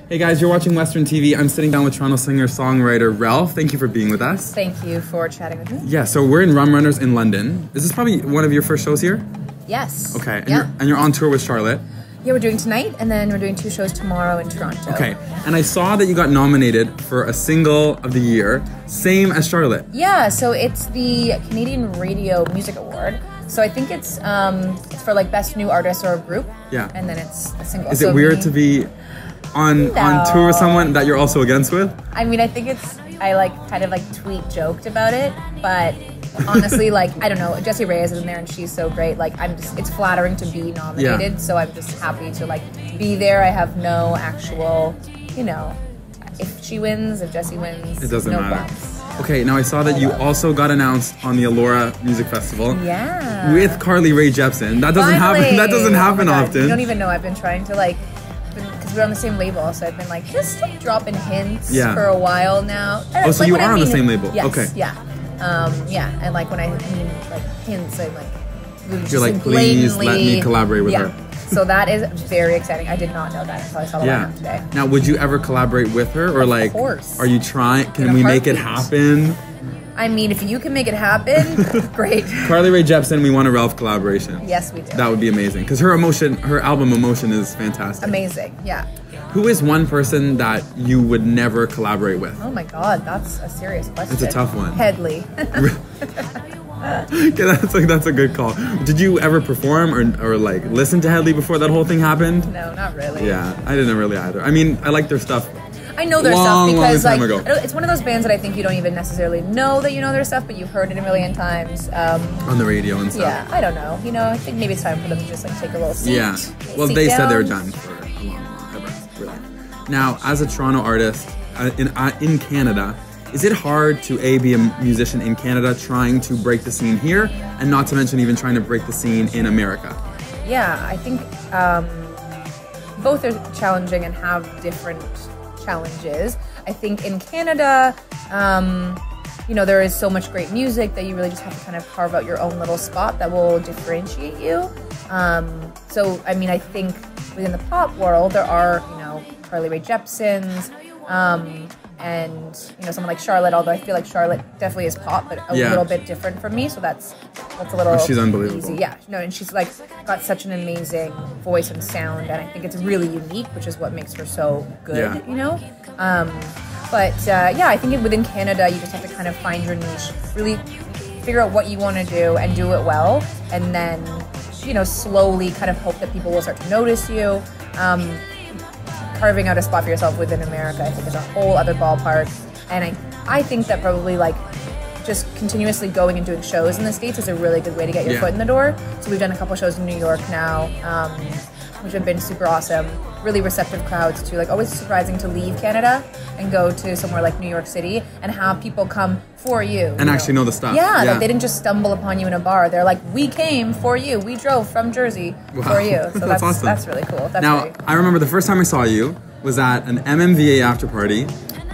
Hey guys, you're watching Western TV. I'm sitting down with Toronto singer-songwriter Ralph. Thank you for being with us. Thank you for chatting with me. Yeah, so we're in Rum Runners in London. Is this probably one of your first shows here? Yes. Okay, and, yeah. you're on tour with Charlotte. Yeah, we're doing tonight, and then we're doing 2 shows tomorrow in Toronto. Okay, and I saw that you got nominated for a Single of the Year, same as Charlotte. Yeah, so it's the Canadian Radio Music Award. So I think it's for like Best New Artist or Group. Yeah. And then it's a single. Is it weird to be on tour with someone that you're also against with? I mean, I think I kind of tweet joked about it, but honestly, I don't know, Jessie Reyez is in there and she's so great. It's flattering to be nominated, yeah. So I'm just happy to be there. I have no actual, if she wins, if Jessie wins, it doesn't matter. Bumps. Okay, now I saw that you also got announced on the Allura Music Festival. Yeah. With Carly Rae Jepsen. That doesn't happen. That doesn't happen often. You don't even know. I've been trying to because we're on the same label, so I've been just dropping hints for a while now. Oh, so you are on the same label? Yes, okay. Yeah. Yeah, and when I mean hints, I'm you're please let me collaborate with her. So that is very exciting. I did not know that until I saw the lineup today. Now, would you ever collaborate with her, or of course. Are you trying? Can we make it happen? I mean, if you can make it happen, great. Carly Rae Jepsen, we want a Ralph collaboration. Yes, we do. That would be amazing because her album Emotion is fantastic. Amazing, yeah. Who is one person that you would never collaborate with? Oh my God, that's a serious question. It's a tough one. Hedley. Okay, that's a good call. Did you ever perform or listen to Hedley before that whole thing happened? No, not really. Yeah, I didn't really either. I mean, I like their stuff. I know their stuff because long time ago. It's one of those bands that I think you don't even necessarily know that you know their stuff, but you've heard it a million times. On the radio and stuff. Yeah, I don't know. I think maybe it's time for them to just take a little seat. Yeah. Well, they said they were done for a long ever, really. Now, as a Toronto artist in Canada, is it hard to be a musician in Canada trying to break the scene here, and not to mention even trying to break the scene in America? Yeah, I think both are challenging and have different challenges. I think in Canada, there is so much great music that you really just have to kind of carve out your own little spot that will differentiate you. So, I mean, I think within the pop world, there are, Carly Rae Jepsen's, and someone like Charlotte, although I feel like Charlotte definitely is pop, but a little bit different from me, so that's a little she's unbelievable. Easy. Yeah, no, and she's got such an amazing voice and sound, and I think it's really unique, which is what makes her so good. I think within Canada you just have to kind of find your niche, really figure out what you want to do and do it well, and then slowly kind of hope that people will start to notice you. Carving out a spot for yourself within America, I think, is a whole other ballpark. And I think that probably just continuously going and doing shows in the States is a really good way to get your foot in the door. So we've done a couple shows in New York now, which have been super awesome. Really receptive crowds too. Always surprising to leave Canada and go to somewhere like New York City and have people come for you. And actually know the stuff. Yeah, they didn't just stumble upon you in a bar. They're we came for you. We drove from Jersey for you. So that's awesome. That's really cool. I remember the first time I saw you was at an MMVA after party.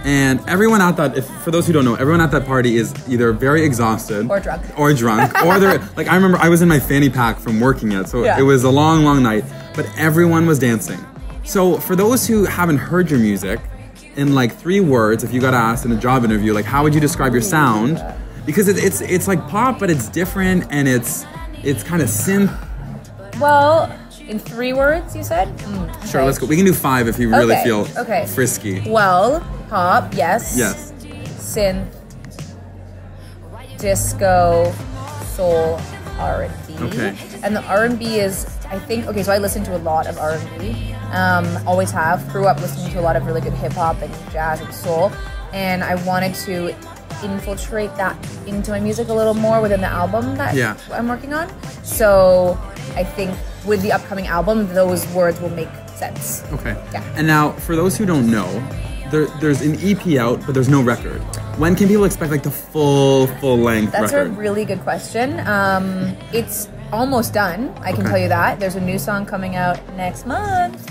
And everyone at that, for those who don't know, everyone at that party is either very exhausted or drunk, or they're I remember I was in my fanny pack from working it, so it was a long, long night. But everyone was dancing. So for those who haven't heard your music, in 3 words, if you got asked in a job interview, how would you describe your sound? Because it's like pop, but it's different and it's kind of synth. Well, in 3 words, you said? Okay. Sure, let's go. We can do 5 if you really feel frisky. Well, pop, yes. Yes. Synth, disco, soul, R&B. Okay. And the R&B is, I think, so I listen to a lot of R&B. Always have. Grew up listening to a lot of really good hip-hop and jazz and soul. And I wanted to infiltrate that into my music a little more within the album that I'm working on. So I think with the upcoming album, those words will make sense. Okay. Yeah. And now, for those who don't know, there's an EP out, but there's no record. When can people expect the full length record? That's a really good question. It's almost done. I can tell you that. There's a new song coming out next month.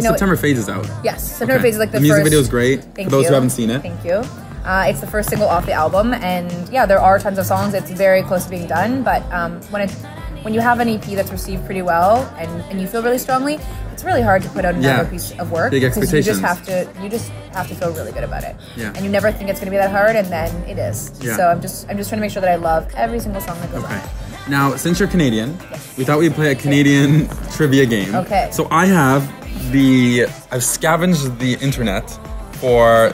September Fades is out. Yes, September Fades is the first. The music video is great. For those who haven't seen it. Thank you. It's the first single off the album, and there are tons of songs. It's very close to being done, but when when you have an EP that's received pretty well and you feel really strongly, it's really hard to put out another piece of work. Big expectations. You just have to feel really good about it. Yeah. And you never think it's going to be that hard, and then it is. Yeah. So I'm just trying to make sure that I love every single song that goes on. Now, since you're Canadian, we thought we'd play a Canadian trivia game. Okay. So I've scavenged the internet for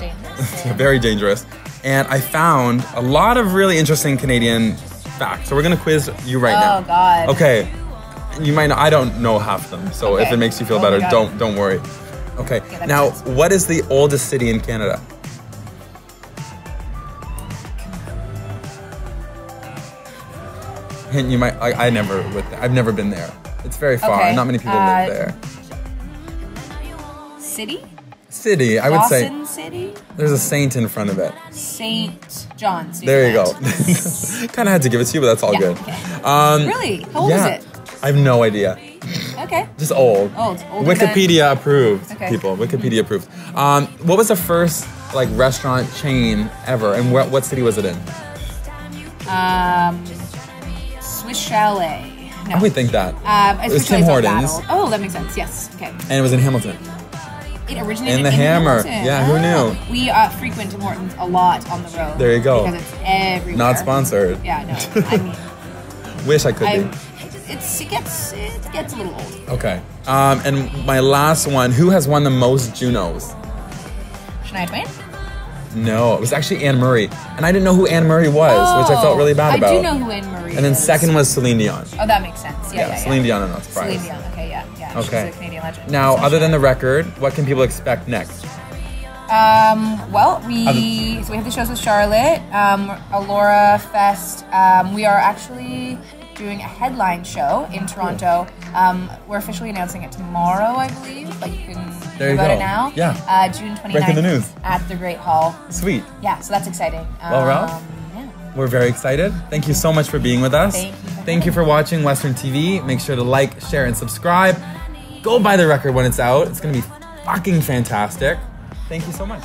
very dangerous, and I found a lot of really interesting Canadian facts. So we're gonna quiz you right now. Oh God. Okay. You might know, I don't know half them, so if it makes you feel better, don't worry. Okay. Now, what is the oldest city in Canada? Hint, you might. I've never been there. It's very far. Okay. Not many people live there. City, I would say. Dawson City. There's a saint in front of it. St. John's. There you go. Kind of had to give it to you, but that's all good. Okay. Really? How old is it? I have no idea. Okay. Just old. Old. Wikipedia approved. Okay. People. Wikipedia approved. What was the first restaurant chain ever, and what city was it in? Swiss Chalet. No. I would think that. It was Tim Hortons. Oh, that makes sense. Yes. Okay. And it was in Hamilton. It originated in the Hammer. Hamilton. Yeah, who knew? We frequent Tim Hortons a lot on the road. There you go. Because it's everywhere. Not sponsored. Yeah, no. I mean, wish I could be. It gets a little old. Okay. And my last one, who has won the most Junos? Shania Twain? No, it was actually Anne Murray. And I didn't know who Anne Murray was, which I felt really bad about. I do know who Anne Murray is. And then second was Celine Dion. Oh, that makes sense. Yeah. Celine Dion, I'm not surprised. Celine Dion, okay, yeah. Okay. She's a Canadian legend. Now, other than the record, what can people expect next? Well, we have the shows with Charlotte, Allura Fest. We are actually doing a headline show in Toronto. We're officially announcing it tomorrow, I believe. Like you can hear about it now. Yeah. June 29th. Breaking the news. At the Great Hall. Sweet. Yeah, so that's exciting. Well, Ralph, we're very excited. Thank you so much for being with us. Thank you for watching Western TV. Make sure to like, share, and subscribe. Go buy the record when it's out. It's going to be fucking fantastic. Thank you so much.